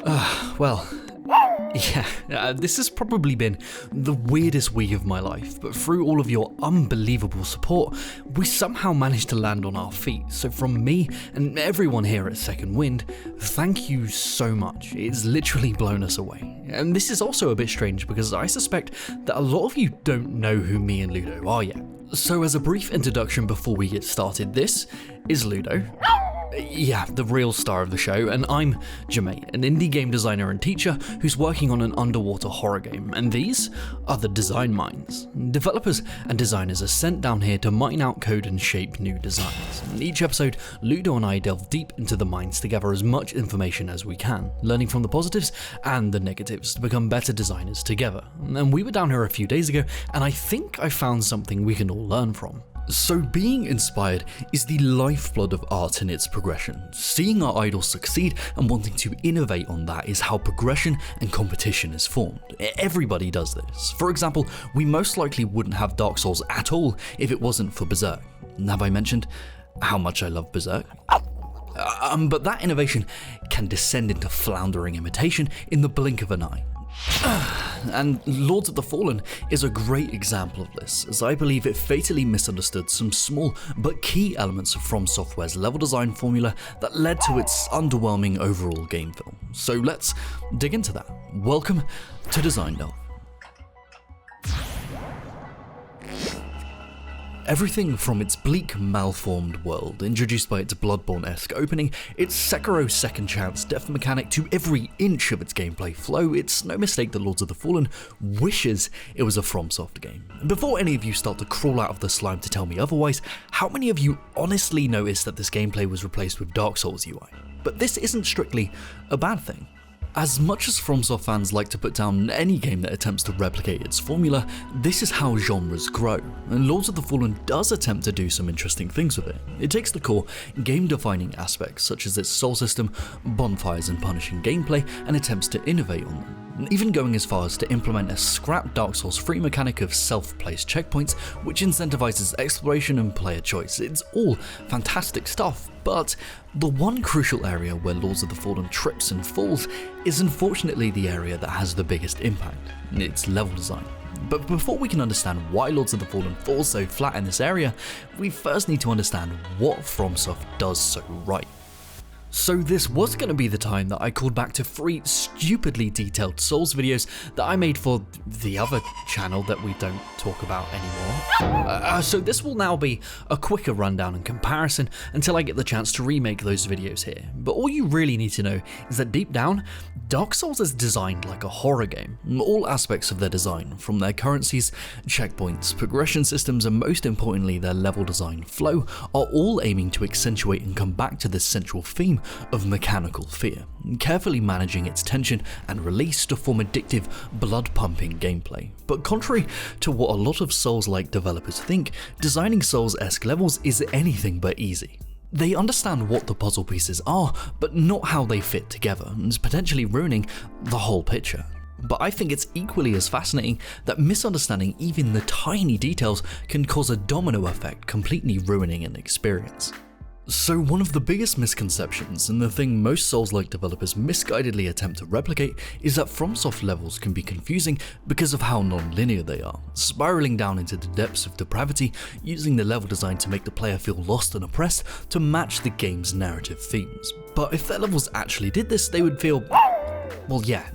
Well, yeah, this has probably been the weirdest week of my life, but through all of your unbelievable support, we somehow managed to land on our feet. So from me and everyone here at Second Wind, thank you so much. It's literally blown us away. And this is also a bit strange because I suspect that a lot of you don't know who me and Ludo are yet. So as a brief introduction before we get started, this is Ludo. Yeah, the real star of the show, and I'm Jermaine, an indie game designer and teacher who's working on an underwater horror game, and these are the design mines. Developers and designers are sent down here to mine out code and shape new designs. In each episode, Ludo and I delve deep into the mines to gather as much information as we can, learning from the positives and the negatives to become better designers together. And we were down here a few days ago, and I think I found something we can all learn from. So being inspired is the lifeblood of art in its progression. Seeing our idols succeed and wanting to innovate on that is how progression and competition is formed. Everybody does this. For example, we most likely wouldn't have Dark Souls at all if it wasn't for Berserk. Have I mentioned how much I love Berserk? But that innovation can descend into floundering imitation in the blink of an eye. And Lords of the Fallen is a great example of this, as I believe it fatally misunderstood some small but key elements of From Software's level design formula that led to its underwhelming overall game feel. So let's dig into that. Welcome to Design Delve. Everything from its bleak, malformed world, introduced by its Bloodborne-esque opening, its Sekiro second chance death mechanic, to every inch of its gameplay flow, it's no mistake that Lords of the Fallen wishes it was a FromSoft game. Before any of you start to crawl out of the slime to tell me otherwise, how many of you honestly noticed that this gameplay was replaced with Dark Souls UI? But this isn't strictly a bad thing. As much as FromSoft fans like to put down any game that attempts to replicate its formula, this is how genres grow, and Lords of the Fallen does attempt to do some interesting things with it. It takes the core, game-defining aspects such as its soul system, bonfires and punishing gameplay, and attempts to innovate on them, even going as far as to implement a scrap Dark Souls free mechanic of self-placed checkpoints, which incentivizes exploration and player choice. It's all fantastic stuff, but the one crucial area where Lords of the Fallen trips and falls is unfortunately the area that has the biggest impact, its level design. But before we can understand why Lords of the Fallen falls so flat in this area, we first need to understand what FromSoft does so right. So this was going to be the time that I called back to 3 stupidly detailed Souls videos that I made for the other channel that we don't talk about anymore. So this will now be a quicker rundown and comparison until I get the chance to remake those videos here. But all you really need to know is that deep down, Dark Souls is designed like a horror game. All aspects of their design, from their currencies, checkpoints, progression systems, and most importantly their level design flow, are all aiming to accentuate and come back to this central theme of mechanical fear, carefully managing its tension and release to form addictive, blood-pumping gameplay. But contrary to what a lot of Souls-like developers think, designing Souls-esque levels is anything but easy. They understand what the puzzle pieces are, but not how they fit together, and potentially ruining the whole picture. But I think it's equally as fascinating that misunderstanding even the tiny details can cause a domino effect, completely ruining an experience. So one of the biggest misconceptions, and the thing most Souls-like developers misguidedly attempt to replicate, is that FromSoft levels can be confusing because of how non-linear they are, spiraling down into the depths of depravity, using the level design to make the player feel lost and oppressed to match the game's narrative themes. But if their levels actually did this, they would feel, well, yeah,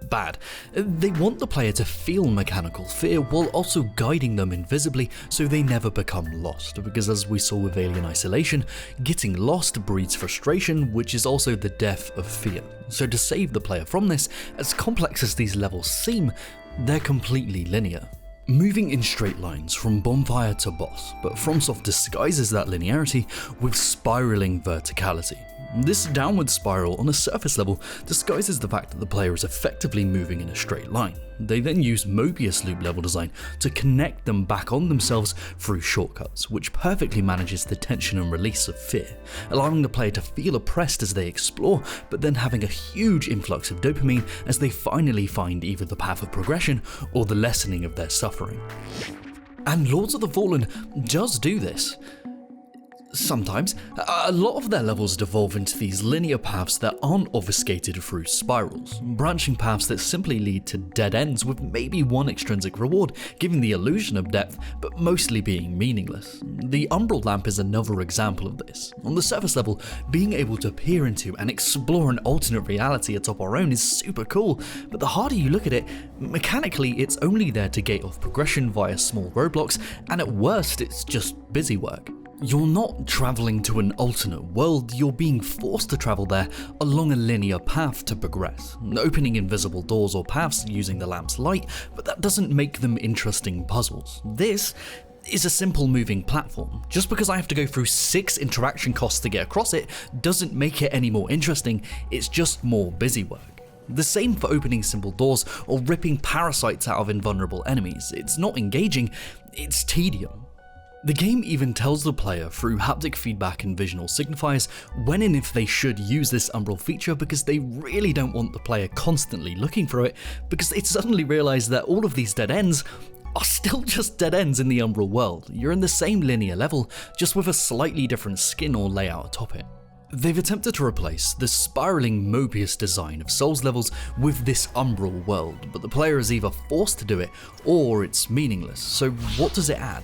bad. They want the player to feel mechanical fear while also guiding them invisibly so they never become lost, because as we saw with Alien Isolation, getting lost breeds frustration, which is also the death of fear. So to save the player from this, as complex as these levels seem, they're completely linear, moving in straight lines from bonfire to boss, but FromSoft disguises that linearity with spiraling verticality. This downward spiral on a surface level disguises the fact that the player is effectively moving in a straight line. They then use Mobius loop level design to connect them back on themselves through shortcuts, which perfectly manages the tension and release of fear, allowing the player to feel oppressed as they explore, but then having a huge influx of dopamine as they finally find either the path of progression or the lessening of their suffering. And Lords of the Fallen does do this. Sometimes, a lot of their levels devolve into these linear paths that aren't obfuscated through spirals, branching paths that simply lead to dead ends with maybe one extrinsic reward, giving the illusion of depth, but mostly being meaningless. The Umbral Lamp is another example of this. On the surface level, being able to peer into and explore an alternate reality atop our own is super cool, but the harder you look at it, mechanically it's only there to gate off progression via small roadblocks, and at worst it's just busy work. You're not travelling to an alternate world, you're being forced to travel there along a linear path to progress, opening invisible doors or paths using the lamp's light, but that doesn't make them interesting puzzles. This is a simple moving platform. Just because I have to go through 6 interaction costs to get across it doesn't make it any more interesting, it's just more busy work. The same for opening simple doors or ripping parasites out of invulnerable enemies. It's not engaging, it's tedium. The game even tells the player through haptic feedback and visual signifiers when and if they should use this Umbral feature, because they really don't want the player constantly looking for it, because they suddenly realise that all of these dead ends are still just dead ends in the Umbral world. You're in the same linear level, just with a slightly different skin or layout atop it. They've attempted to replace the spiraling Mobius design of Souls levels with this Umbral world, but the player is either forced to do it or it's meaningless, so what does it add?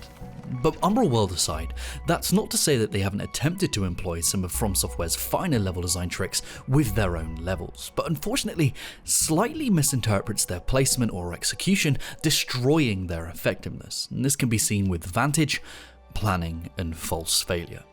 But Umbral World aside, that's not to say that they haven't attempted to employ some of From Software's finer level design tricks with their own levels, but unfortunately slightly misinterprets their placement or execution, destroying their effectiveness. And this can be seen with Vantage, Planning, and False Failure.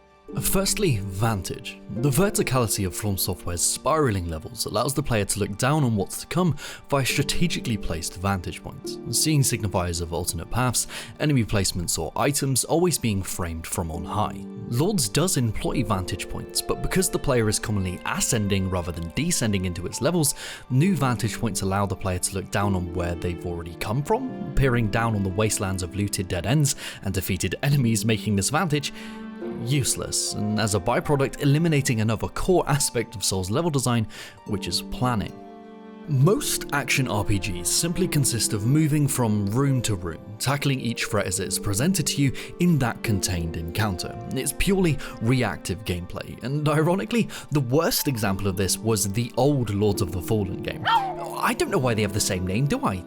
Firstly, Vantage. The verticality of From Software's spiraling levels allows the player to look down on what's to come via strategically placed vantage points, seeing signifiers of alternate paths, enemy placements, or items always being framed from on high. Lords does employ vantage points, but because the player is commonly ascending rather than descending into its levels, new vantage points allow the player to look down on where they've already come from, peering down on the wastelands of looted dead ends and defeated enemies, making this vantage useless, and as a byproduct eliminating another core aspect of Souls level design, which is planning. Most action RPGs simply consist of moving from room to room, tackling each threat as it is presented to you in that contained encounter. It's purely reactive gameplay, and ironically, the worst example of this was the old Lords of the Fallen game. I don't know why they have the same name, do I?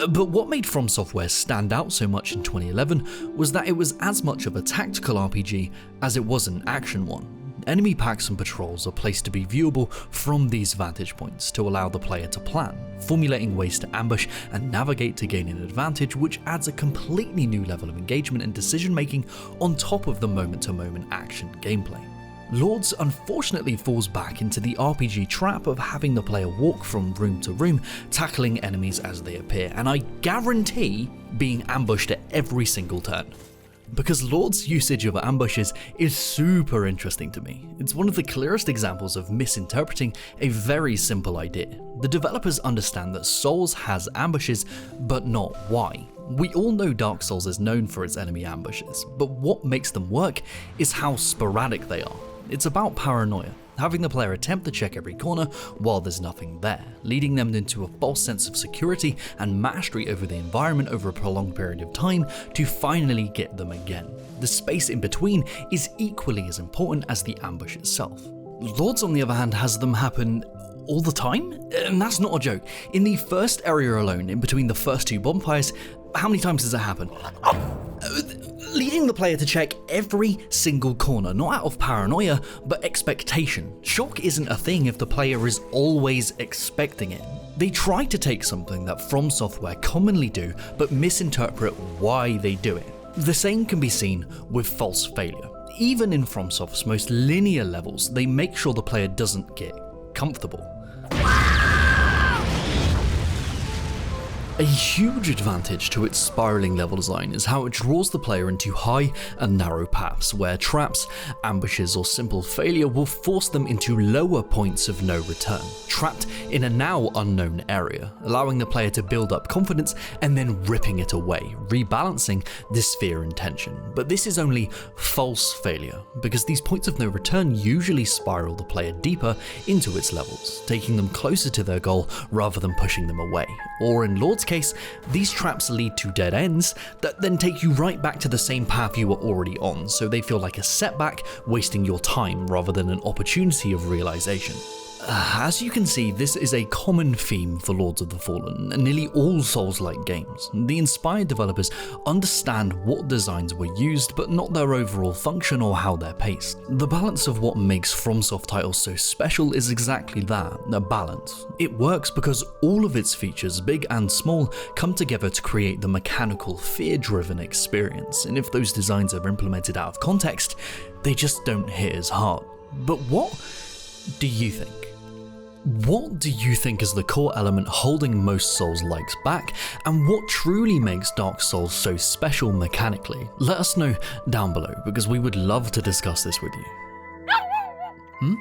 But what made From Software stand out so much in 2011 was that it was as much of a tactical RPG as it was an action one. Enemy packs and patrols are placed to be viewable from these vantage points to allow the player to plan, formulating ways to ambush and navigate to gain an advantage, which adds a completely new level of engagement and decision making on top of the moment-to-moment action gameplay. Lords unfortunately falls back into the RPG trap of having the player walk from room to room, tackling enemies as they appear, and I guarantee being ambushed at every single turn. Because Lord's usage of ambushes is super interesting to me. It's one of the clearest examples of misinterpreting a very simple idea. The developers understand that Souls has ambushes, but not why. We all know Dark Souls is known for its enemy ambushes, but what makes them work is how sporadic they are. It's about paranoia, having the player attempt to check every corner while there's nothing there, leading them into a false sense of security and mastery over the environment over a prolonged period of time to finally get them again. The space in between is equally as important as the ambush itself. Lords, on the other hand, has them happen all the time? And that's not a joke. In the first area alone, in between the first 2 bonfires, how many times does it happen? Leading the player to check every single corner, not out of paranoia, but expectation. Shock isn't a thing if the player is always expecting it. They try to take something that From Software commonly do, but misinterpret why they do it. The same can be seen with False Failure. Even in FromSoft's most linear levels, they make sure the player doesn't get comfortable. A huge advantage to its spiraling level design is how it draws the player into high and narrow paths where traps, ambushes, or simple failure will force them into lower points of no return, trapped in a now unknown area, allowing the player to build up confidence and then ripping it away, rebalancing this fear and tension. But this is only false failure, because these points of no return usually spiral the player deeper into its levels, taking them closer to their goal rather than pushing them away, or in Lord's case, these traps lead to dead ends that then take you right back to the same path you were already on, so they feel like a setback, wasting your time rather than an opportunity of realization. As you can see, this is a common theme for Lords of the Fallen and nearly all Souls-like games. The inspired developers understand what designs were used, but not their overall function or how they're paced. The balance of what makes FromSoft titles so special is exactly that, a balance. It works because all of its features, big and small, come together to create the mechanical, fear-driven experience, and if those designs are implemented out of context, they just don't hit as hard. But what do you think? What do you think is the core element holding most Souls-likes back, and what truly makes Dark Souls so special mechanically? Let us know down below, because we would love to discuss this with you.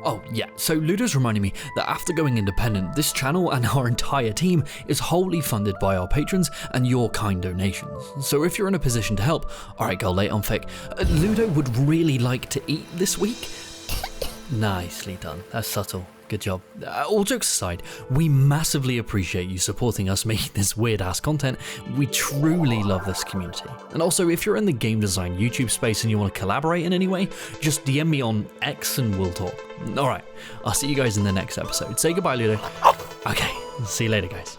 Oh yeah, so Ludo's reminding me that after going independent, this channel and our entire team is wholly funded by our patrons and your kind donations. So if you're in a position to help, alright girl, lay it on thick, Ludo would really like to eat this week. Nicely done, that's subtle. Good job. All jokes aside, we massively appreciate you supporting us make this weird ass content. We truly love this community. And also, if you're in the game design YouTube space and you want to collaborate in any way, just DM me on X and we'll talk. Alright, I'll see you guys in the next episode. Say goodbye, Ludo. Okay, see you later, guys.